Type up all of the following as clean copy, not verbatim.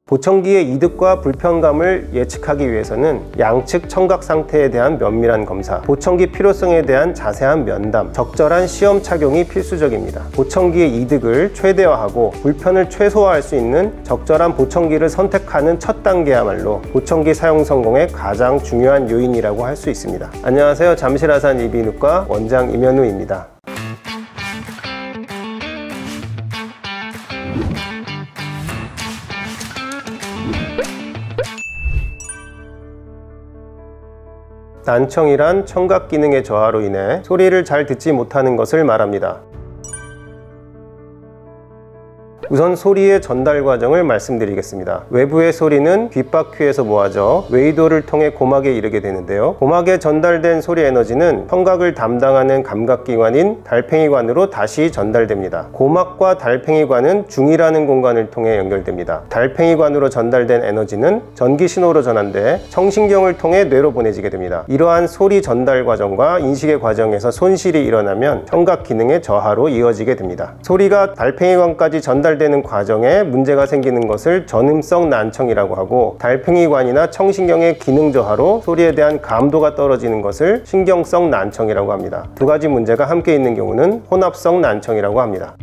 보청기의 이득과 불편감을 예측하기 위해서는 양측 청각 상태에 대한 면밀한 검사, 보청기 필요성에 대한 자세한 면담, 적절한 시험 착용이 필수적입니다. 보청기의 이득을 최대화하고 불편을 최소화할 수 있는 적절한 보청기를 선택하는 첫 단계야말로 보청기 사용 성공의 가장 중요한 요인이라고 할 수 있습니다. 안녕하세요. 잠실아산 이비인후과 원장 임현우입니다. 난청이란 청각 기능의 저하로 인해 소리를 잘 듣지 못하는 것을 말합니다. 우선 소리의 전달 과정을 말씀드리겠습니다. 외부의 소리는 귓바퀴에서 모아져 웨이도를 통해 고막에 이르게 되는데요. 고막에 전달된 소리 에너지는 청각을 담당하는 감각기관인 달팽이관으로 다시 전달됩니다. 고막과 달팽이관은 중이라는 공간을 통해 연결됩니다. 달팽이관으로 전달된 에너지는 전기신호로 전환돼 청신경을 통해 뇌로 보내지게 됩니다. 이러한 소리 전달 과정과 인식의 과정에서 손실이 일어나면 청각 기능의 저하로 이어지게 됩니다. 소리가 달팽이관까지 전달되는 과정에 문제가 생기는 것을 전음성 난청이라고 하고, 달팽이관이나 청신경의 기능 저하로 소리에 대한 감도가 떨어지는 것을 신경성 난청이라고 합니다. 두 가지 문제가 함께 있는 경우는 혼합성 난청이라고 합니다.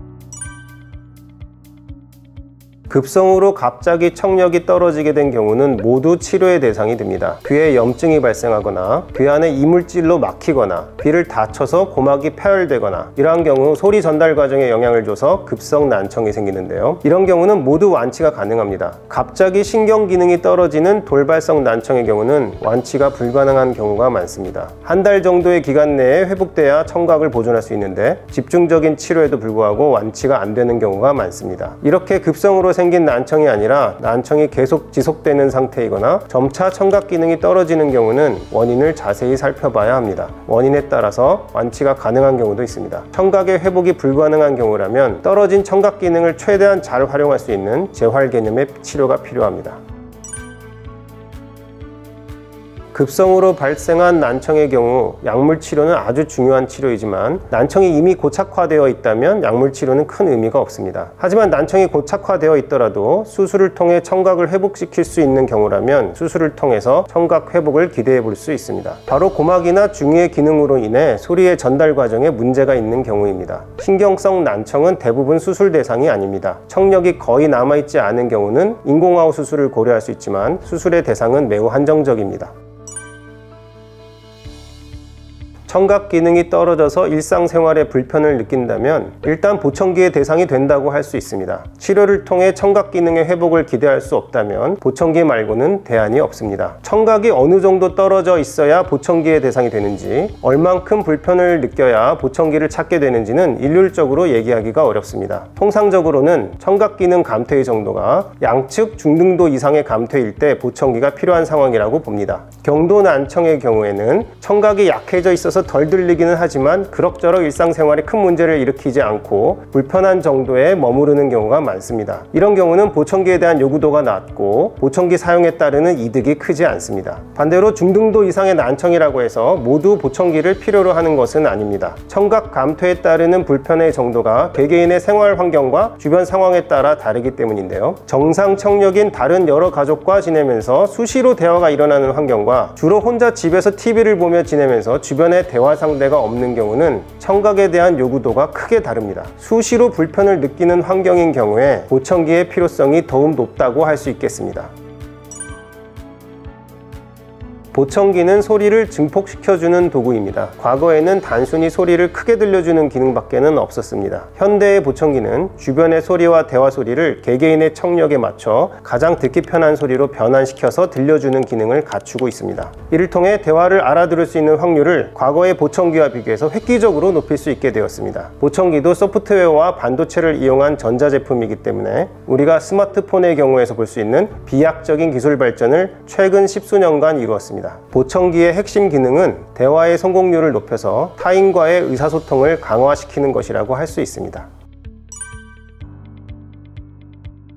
급성으로 갑자기 청력이 떨어지게 된 경우는 모두 치료의 대상이 됩니다. 귀에 염증이 발생하거나 귀 안에 이물질로 막히거나 귀를 다쳐서 고막이 파열되거나, 이러한 경우 소리 전달 과정에 영향을 줘서 급성 난청이 생기는데요. 이런 경우는 모두 완치가 가능합니다. 갑자기 신경 기능이 떨어지는 돌발성 난청의 경우는 완치가 불가능한 경우가 많습니다. 한 달 정도의 기간 내에 회복돼야 청각을 보존할 수 있는데 집중적인 치료에도 불구하고 완치가 안 되는 경우가 많습니다. 이렇게 급성으로 생긴 난청이 아니라 난청이 계속 지속되는 상태이거나 점차 청각 기능이 떨어지는 경우는 원인을 자세히 살펴봐야 합니다. 원인에 따라서 완치가 가능한 경우도 있습니다. 청각의 회복이 불가능한 경우라면 떨어진 청각 기능을 최대한 잘 활용할 수 있는 재활 개념의 치료가 필요합니다. 급성으로 발생한 난청의 경우 약물 치료는 아주 중요한 치료이지만, 난청이 이미 고착화되어 있다면 약물 치료는 큰 의미가 없습니다. 하지만 난청이 고착화되어 있더라도 수술을 통해 청각을 회복시킬 수 있는 경우라면 수술을 통해서 청각 회복을 기대해 볼 수 있습니다. 바로 고막이나 중이의 기능으로 인해 소리의 전달 과정에 문제가 있는 경우입니다. 신경성 난청은 대부분 수술 대상이 아닙니다. 청력이 거의 남아있지 않은 경우는 인공아우 수술을 고려할 수 있지만 수술의 대상은 매우 한정적입니다. 청각 기능이 떨어져서 일상생활에 불편을 느낀다면 일단 보청기의 대상이 된다고 할 수 있습니다. 치료를 통해 청각 기능의 회복을 기대할 수 없다면 보청기 말고는 대안이 없습니다. 청각이 어느 정도 떨어져 있어야 보청기의 대상이 되는지, 얼만큼 불편을 느껴야 보청기를 찾게 되는지는 일률적으로 얘기하기가 어렵습니다. 통상적으로는 청각 기능 감퇴의 정도가 양측 중등도 이상의 감퇴일 때 보청기가 필요한 상황이라고 봅니다. 경도 난청의 경우에는 청각이 약해져 있어서 덜 들리기는 하지만 그럭저럭 일상생활에 큰 문제를 일으키지 않고 불편한 정도에 머무르는 경우가 많습니다. 이런 경우는 보청기에 대한 요구도가 낮고 보청기 사용에 따르는 이득이 크지 않습니다. 반대로 중등도 이상의 난청이라고 해서 모두 보청기를 필요로 하는 것은 아닙니다. 청각 감퇴에 따르는 불편의 정도가 개개인의 생활 환경과 주변 상황에 따라 다르기 때문인데요. 정상 청력인 다른 여러 가족과 지내면서 수시로 대화가 일어나는 환경과 주로 혼자 집에서 TV를 보며 지내면서 주변에 대화 상대가 없는 경우는 청각에 대한 요구도가 크게 다릅니다. 수시로 불편을 느끼는 환경인 경우에 보청기의 필요성이 더욱 높다고 할 수 있겠습니다. 보청기는 소리를 증폭시켜주는 도구입니다. 과거에는 단순히 소리를 크게 들려주는 기능밖에는 없었습니다. 현대의 보청기는 주변의 소리와 대화 소리를 개개인의 청력에 맞춰 가장 듣기 편한 소리로 변환시켜서 들려주는 기능을 갖추고 있습니다. 이를 통해 대화를 알아들을 수 있는 확률을 과거의 보청기와 비교해서 획기적으로 높일 수 있게 되었습니다. 보청기도 소프트웨어와 반도체를 이용한 전자제품이기 때문에 우리가 스마트폰의 경우에서 볼 수 있는 비약적인 기술 발전을 최근 10수년간 이루었습니다. 보청기의 핵심 기능은 대화의 성공률을 높여서 타인과의 의사소통을 강화시키는 것이라고 할 수 있습니다.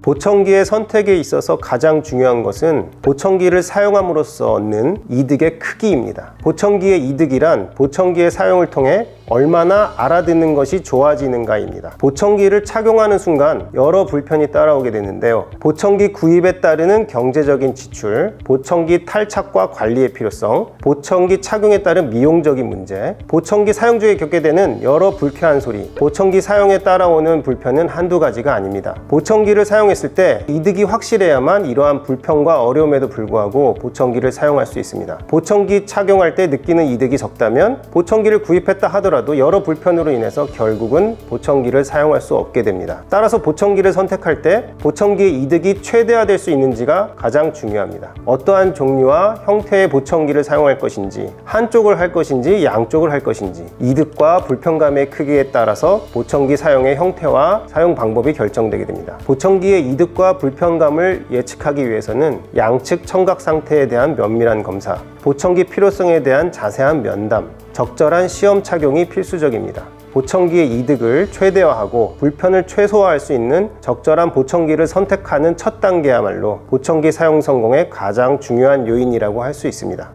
보청기의 선택에 있어서 가장 중요한 것은 보청기를 사용함으로써 얻는 이득의 크기입니다. 보청기의 이득이란 보청기의 사용을 통해 얼마나 알아듣는 것이 좋아지는가입니다. 보청기를 착용하는 순간 여러 불편이 따라오게 되는데요. 보청기 구입에 따르는 경제적인 지출, 보청기 탈착과 관리의 필요성, 보청기 착용에 따른 미용적인 문제, 보청기 사용 중에 겪게 되는 여러 불쾌한 소리, 보청기 사용에 따라오는 불편은 한두 가지가 아닙니다. 보청기를 사용했을 때 이득이 확실해야만 이러한 불편과 어려움에도 불구하고 보청기를 사용할 수 있습니다. 보청기 착용할 때 느끼는 이득이 적다면 보청기를 구입했다 하더라도 여러 불편으로 인해서 결국은 보청기를 사용할 수 없게 됩니다. 따라서 보청기를 선택할 때 보청기의 이득이 최대화될 수 있는지가 가장 중요합니다. 어떠한 종류와 형태의 보청기를 사용할 것인지, 한쪽을 할 것인지 양쪽을 할 것인지, 이득과 불편감의 크기에 따라서 보청기 사용의 형태와 사용 방법이 결정되게 됩니다. 보청기의 이득과 불편감을 예측하기 위해서는 양측 청각 상태에 대한 면밀한 검사, 보청기 필요성에 대한 자세한 면담, 적절한 시험 착용이 필수적입니다. 보청기의 이득을 최대화하고 불편을 최소화할 수 있는 적절한 보청기를 선택하는 첫 단계야말로 보청기 사용 성공의 가장 중요한 요인이라고 할 수 있습니다.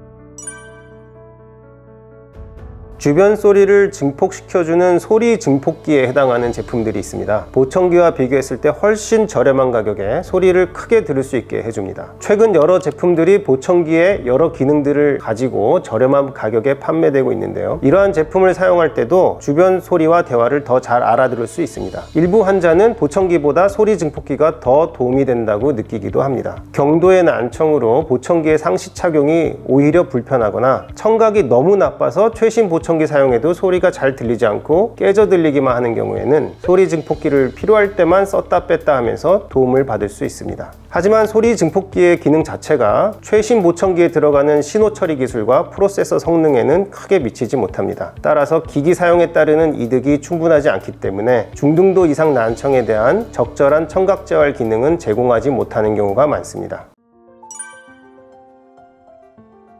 주변 소리를 증폭시켜주는 소리 증폭기에 해당하는 제품들이 있습니다. 보청기와 비교했을 때 훨씬 저렴한 가격에 소리를 크게 들을 수 있게 해줍니다. 최근 여러 제품들이 보청기의 여러 기능들을 가지고 저렴한 가격에 판매되고 있는데요. 이러한 제품을 사용할 때도 주변 소리와 대화를 더 잘 알아들을 수 있습니다. 일부 환자는 보청기보다 소리 증폭기가 더 도움이 된다고 느끼기도 합니다. 경도의 난청으로 보청기의 상시 착용이 오히려 불편하거나 청각이 너무 나빠서 최신 보청기 사용해도 소리가 잘 들리지 않고 깨져 들리기만 하는 경우에는 소리 증폭기를 필요할 때만 썼다 뺐다 하면서 도움을 받을 수 있습니다. 하지만 소리 증폭기의 기능 자체가 최신 보청기에 들어가는 신호 처리 기술과 프로세서 성능에는 크게 미치지 못합니다. 따라서 기기 사용에 따르는 이득이 충분하지 않기 때문에 중등도 이상 난청에 대한 적절한 청각 재활 기능은 제공하지 못하는 경우가 많습니다.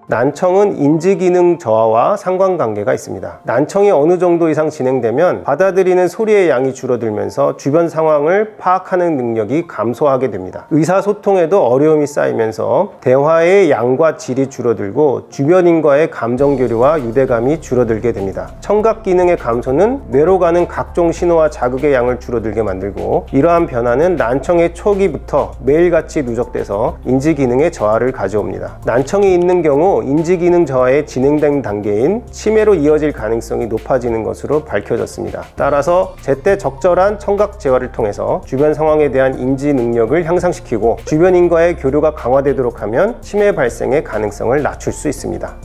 난청은 인지기능 저하와 상관관계가 있습니다. 난청이 어느 정도 이상 진행되면 받아들이는 소리의 양이 줄어들면서 주변 상황을 파악하는 능력이 감소하게 됩니다. 의사소통에도 어려움이 쌓이면서 대화의 양과 질이 줄어들고 주변인과의 감정교류와 유대감이 줄어들게 됩니다. 청각기능의 감소는 뇌로 가는 각종 신호와 자극의 양을 줄어들게 만들고, 이러한 변화는 난청의 초기부터 매일같이 누적돼서 인지기능의 저하를 가져옵니다. 난청이 있는 경우 인지기능 저하의 진행된 단계인 치매로 이어질 가능성이 높아지는 것으로 밝혀졌습니다. 따라서 제때 적절한 청각 재활을 통해서 주변 상황에 대한 인지 능력을 향상시키고 주변인과의 교류가 강화되도록 하면 치매 발생의 가능성을 낮출 수 있습니다.